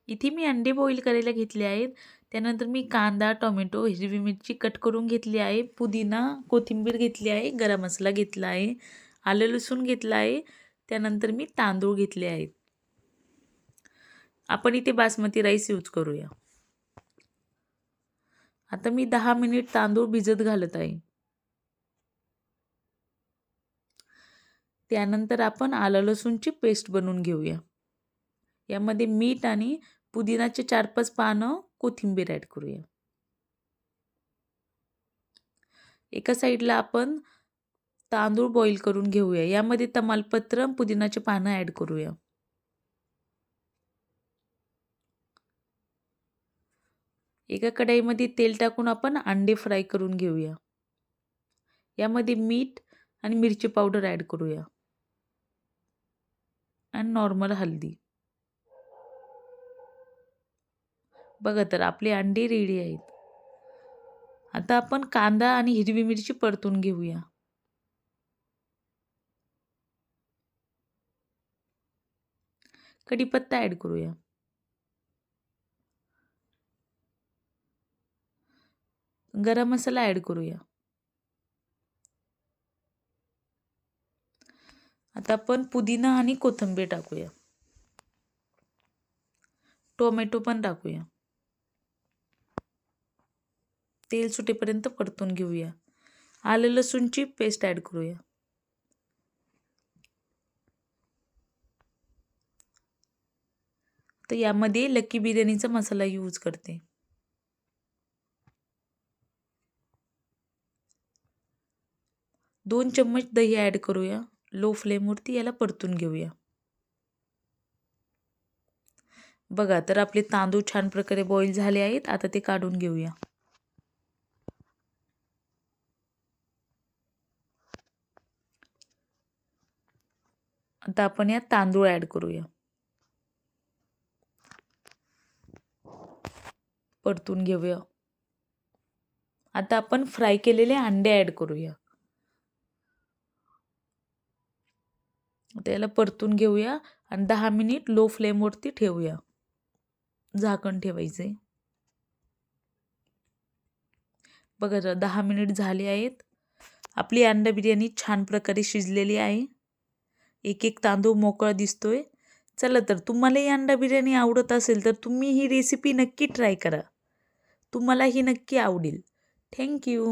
इथे मी अंडे बॉईल करायला घेतले आहेत. त्यानंतर मी कांदा, टोमॅटो, हिरवी मिरची कट करून घेतली आहे. पुदिना, कोथिंबीर घेतली आहे. गरम मसाला घेतला आहे. आलं लसूण घेतला आहे. त्यानंतर मी तांदूळ घेतले आहेत. आपण इथे बासमती राईस यूज करूया. आता मी 10 मिनिट तांदूळ भिजत घालत आहे. त्यानंतर आपण आलं लसूणची पेस्ट बनवून घेऊया. यामध्ये मीठ आणि पुदिनाचे 4-5 पानं कोथिंबीर ॲड करूया. एका साईडला आपण तांदूळ बॉईल करून घेऊया. यामध्ये तमालपत्र, पुदिनाचे पानं ॲड करूया. एका कढईमध्ये तेल टाकून आपण अंडे फ्राय करून घेऊया. यामध्ये मीठ आणि मिरची पावडर ॲड करूया आणि नॉर्मल हळदी. बघा तर आपले अंडे रेडी आहेत. आता आपण कांदा आणि हिरवी मिरची परतून घेऊया. कढीपत्ता ॲड करूया. गरम मसाला ॲड करूया. आता आपण पुदिना आणि कोथिंबीर टाकूया. टोमॅटो पण टाकूया. तेल सुटेपर्यंत परतून घेऊया. आलं लसूणची पेस्ट ॲड करूया. तर यामध्ये लकी बिर्याणीचा मसाला यूज करते. दोन चम्मच दही ॲड करूया. लो फ्लेमवरती याला परतून घेऊया. बघा तर आपले तांदूळ छान प्रकारे बॉईल झाले आहेत. आता ते काढून घेऊया. आता आपण यात तांदूळ ॲड करूया. परतून घेऊया. आता आपण फ्राय केलेले अंडे ॲड करूया. त्याला परतून घेऊया आणि 10 मिनिट लो फ्लेमवरती ठेवूया. झाकण ठेवायचे. बघा 10 मिनिट झाले आहेत. आपली अंडा बिर्याणी छान प्रकारे शिजलेली आहे. एक एक तांदूळ मोकळा दिसतोय. चला तर तुम्हाला ही अंडा बिर्याणी आवडत असेल तर तुम्ही ही रेसिपी नक्की ट्राय करा. तुम्हाला ही नक्की आवडेल. Thank you.